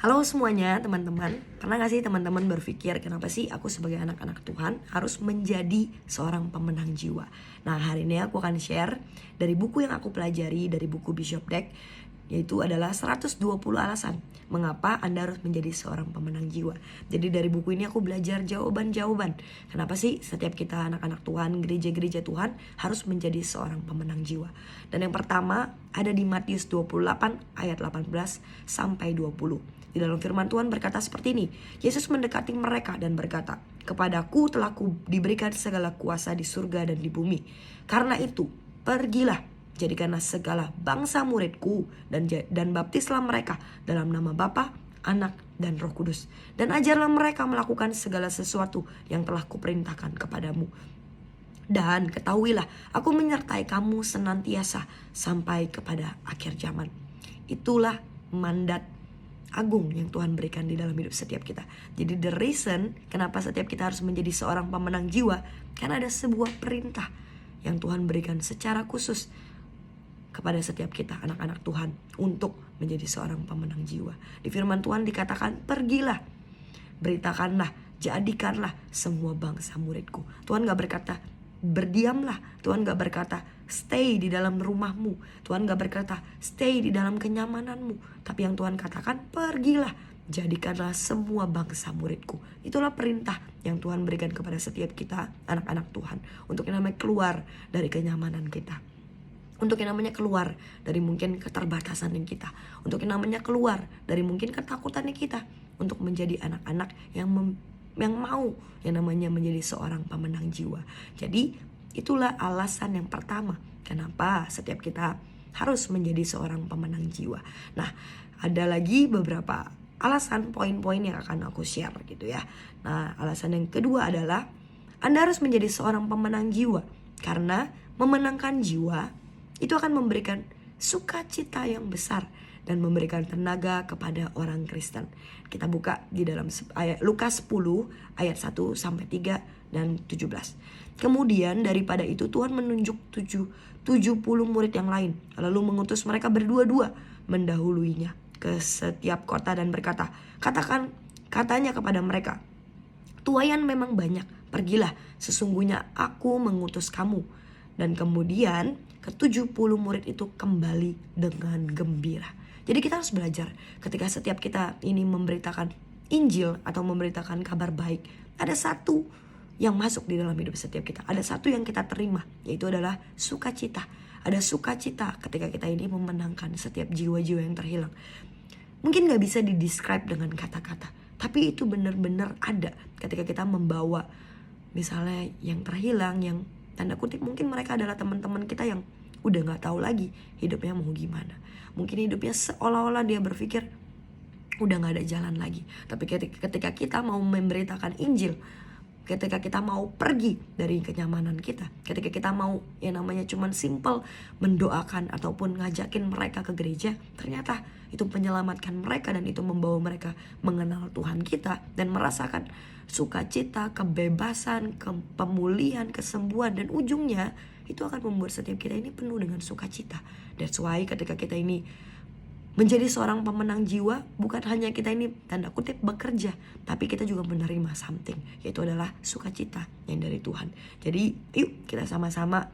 Halo semuanya teman-teman. Pernah gak sih teman-teman berpikir kenapa sih aku sebagai anak-anak Tuhan harus menjadi seorang pemenang jiwa? Nah, hari ini aku akan share dari buku yang aku pelajari, dari buku Bishop Dweck, yaitu adalah 120 alasan mengapa Anda harus menjadi seorang pemenang jiwa. Jadi dari buku ini aku belajar jawaban-jawaban kenapa sih setiap kita anak-anak Tuhan, gereja-gereja Tuhan harus menjadi seorang pemenang jiwa. Dan yang pertama ada di Matius 28 ayat 18 sampai 20. Di dalam firman Tuhan berkata seperti ini. Yesus mendekati mereka dan berkata, "Kepadaku telah diberikan segala kuasa di surga dan di bumi. Karena itu, pergilah, jadikanlah segala bangsa muridku dan baptislah mereka dalam nama Bapa, Anak, dan Roh Kudus. Dan ajarlah mereka melakukan segala sesuatu yang telah kuperintahkan kepadamu. Dan ketahuilah, aku menyertai kamu senantiasa sampai kepada akhir zaman." Itulah mandat agung yang Tuhan berikan di dalam hidup setiap kita. Jadi the reason kenapa setiap kita harus menjadi seorang pemenang jiwa, karena ada sebuah perintah yang Tuhan berikan secara khusus kepada setiap kita anak-anak Tuhan untuk menjadi seorang pemenang jiwa. Di firman Tuhan dikatakan, "Pergilah, beritakanlah, jadikanlah semua bangsa muridku." Tuhan gak berkata berdiamlah. Tuhan gak berkata stay di dalam rumahmu. Tuhan gak berkata stay di dalam kenyamananmu. Tapi yang Tuhan katakan, pergilah, jadikanlah semua bangsa muridku. Itulah perintah yang Tuhan berikan kepada setiap kita anak-anak Tuhan. Untuk yang namanya keluar dari kenyamanan kita, untuk yang namanya keluar dari mungkin keterbatasan yang kita, untuk yang namanya keluar dari mungkin ketakutan yang kita, untuk menjadi anak-anak yang mau yang namanya menjadi seorang pemenang jiwa. Jadi itulah alasan yang pertama kenapa setiap kita harus menjadi seorang pemenang jiwa. Nah, ada lagi beberapa alasan, poin-poin yang akan aku share gitu ya. Nah, alasan yang kedua adalah Anda harus menjadi seorang pemenang jiwa karena memenangkan jiwa itu akan memberikan sukacita yang besar dan memberikan tenaga kepada orang Kristen. Kita buka di dalam ayat Lukas 10 ayat 1 sampai 3 dan 17. Kemudian daripada itu Tuhan menunjuk 70 murid yang lain, lalu mengutus mereka berdua-dua mendahuluinya ke setiap kota dan berkata, katanya kepada mereka, "Tuaian memang banyak, pergilah, sesungguhnya aku mengutus kamu." Dan kemudian ke-70 murid itu kembali dengan gembira. Jadi kita harus belajar ketika setiap kita ini memberitakan Injil atau memberitakan kabar baik, ada satu yang masuk di dalam hidup setiap kita. Ada satu yang kita terima, yaitu adalah sukacita. Ada sukacita ketika kita ini memenangkan setiap jiwa-jiwa yang terhilang. Mungkin gak bisa didescribe dengan kata-kata, tapi itu benar-benar ada ketika kita membawa misalnya yang terhilang, yang tanda kutip mungkin mereka adalah teman-teman kita yang udah gak tahu lagi hidupnya mau gimana. Mungkin hidupnya seolah-olah dia berpikir udah gak ada jalan lagi. Tapi ketika kita mau memberitakan Injil, ketika kita mau pergi dari kenyamanan kita, ketika kita mau yang namanya cuman simple mendoakan ataupun ngajakin mereka ke gereja, ternyata itu menyelamatkan mereka dan itu membawa mereka mengenal Tuhan kita dan merasakan sukacita, kebebasan, pemulihan, kesembuhan, dan ujungnya itu akan membuat setiap kita ini penuh dengan sukacita. That's why ketika kita ini menjadi seorang pemenang jiwa, bukan hanya kita ini tanda kutip bekerja, tapi kita juga menerima something, yaitu adalah sukacita yang dari Tuhan. Jadi yuk kita sama-sama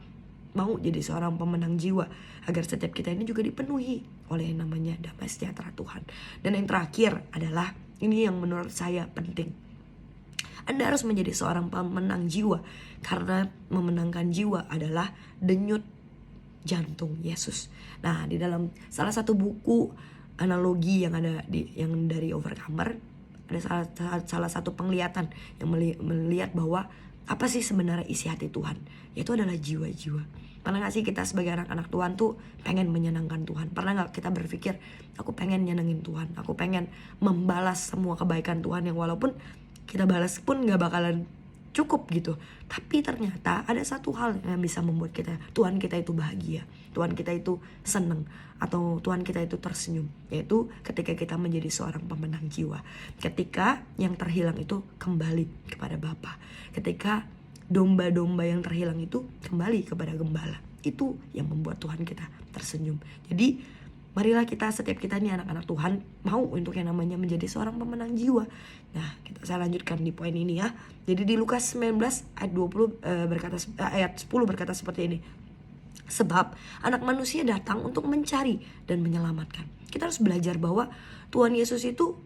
mau jadi seorang pemenang jiwa agar setiap kita ini juga dipenuhi oleh yang namanya damai sejahtera Tuhan. Dan yang terakhir adalah ini yang menurut saya penting. Anda harus menjadi seorang pemenang jiwa karena memenangkan jiwa adalah denyut jantung Yesus. Nah, di dalam salah satu buku analogi yang ada yang dari Overcomer, ada salah satu penglihatan yang melihat bahwa apa sih sebenarnya isi hati Tuhan? Yaitu adalah jiwa-jiwa. Pernah gak sih kita sebagai anak-anak Tuhan tuh pengen menyenangkan Tuhan? Pernah gak kita berpikir, aku pengen nyenengin Tuhan, aku pengen membalas semua kebaikan Tuhan yang walaupun kita balas pun gak bakalan cukup gitu. Tapi ternyata ada satu hal yang bisa membuat Tuhan kita itu bahagia, Tuhan kita itu senang, atau Tuhan kita itu tersenyum, yaitu ketika kita menjadi seorang pemenang jiwa. Ketika yang terhilang itu kembali kepada Bapa. Ketika domba-domba yang terhilang itu kembali kepada gembala. Itu yang membuat Tuhan kita tersenyum. Jadi marilah setiap kita nih anak-anak Tuhan mau untuk yang namanya menjadi seorang pemenang jiwa. Nah, saya lanjutkan di poin ini ya. Jadi di Lukas 19 ayat 20 ayat 10 berkata seperti ini. Sebab anak manusia datang untuk mencari dan menyelamatkan. Kita harus belajar bahwa Tuhan Yesus itu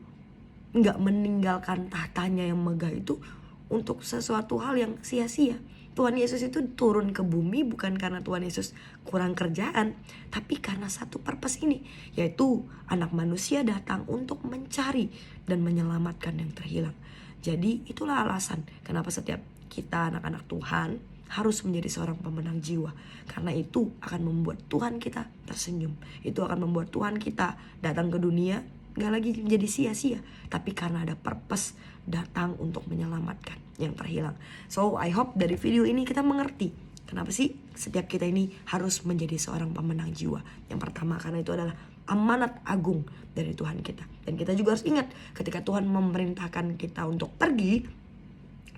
gak meninggalkan tahtanya yang megah itu untuk sesuatu hal yang sia-sia. Tuhan Yesus itu turun ke bumi bukan karena Tuhan Yesus kurang kerjaan, tapi karena satu purpose ini, yaitu anak manusia datang untuk mencari dan menyelamatkan yang terhilang. Jadi itulah alasan kenapa setiap kita anak-anak Tuhan harus menjadi seorang pemenang jiwa. Karena itu akan membuat Tuhan kita tersenyum. Itu akan membuat Tuhan kita datang ke dunia gak lagi menjadi sia-sia, tapi karena ada purpose datang untuk menyelamatkan yang terhilang. So I hope dari video ini kita mengerti kenapa sih setiap kita ini harus menjadi seorang pemenang jiwa. Yang pertama, karena itu adalah amanat agung dari Tuhan kita. Dan kita juga harus ingat ketika Tuhan memerintahkan kita untuk pergi,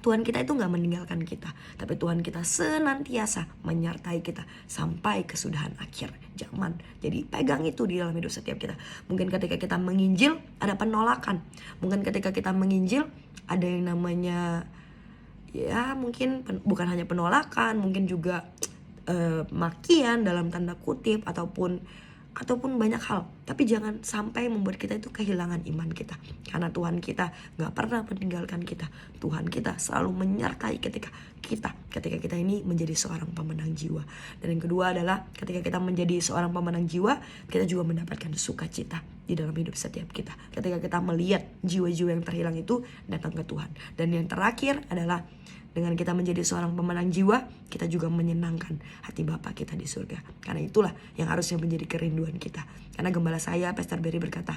Tuhan kita itu gak meninggalkan kita, tapi Tuhan kita senantiasa menyertai kita sampai kesudahan akhir zaman. Jadi pegang itu di dalam hidup setiap kita. Mungkin ketika kita menginjil ada penolakan. Mungkin ketika kita menginjil ada yang namanya ya mungkin bukan hanya penolakan, mungkin juga makian dalam tanda kutip ataupun banyak hal. Tapi jangan sampai membuat kita itu kehilangan iman kita. Karena Tuhan kita gak pernah meninggalkan kita. Tuhan kita selalu menyertai ketika kita ini menjadi seorang pemenang jiwa. Dan yang kedua adalah ketika kita menjadi seorang pemenang jiwa, kita juga mendapatkan sukacita di dalam hidup setiap kita. Ketika kita melihat jiwa-jiwa yang terhilang itu datang ke Tuhan. Dan yang terakhir adalah dengan kita menjadi seorang pemenang jiwa, kita juga menyenangkan hati Bapa kita di surga. Karena itulah yang harusnya menjadi kerinduan kita. Karena gembala saya, Pastor Berry berkata,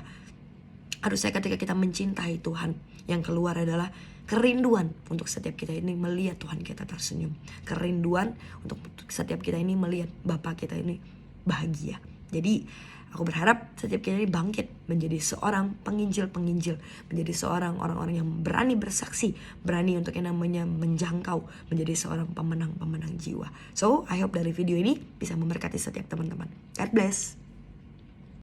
harusnya ketika kita mencintai Tuhan, yang keluar adalah kerinduan untuk setiap kita ini melihat Tuhan kita tersenyum. Kerinduan untuk setiap kita ini melihat Bapa kita ini bahagia. Jadi aku berharap setiap kita ini bangkit menjadi seorang penginjil-penginjil, menjadi seorang orang-orang yang berani bersaksi, berani untuk yang namanya menjangkau, menjadi seorang pemenang-pemenang jiwa. So, I hope dari video ini bisa memberkati setiap teman-teman. God bless.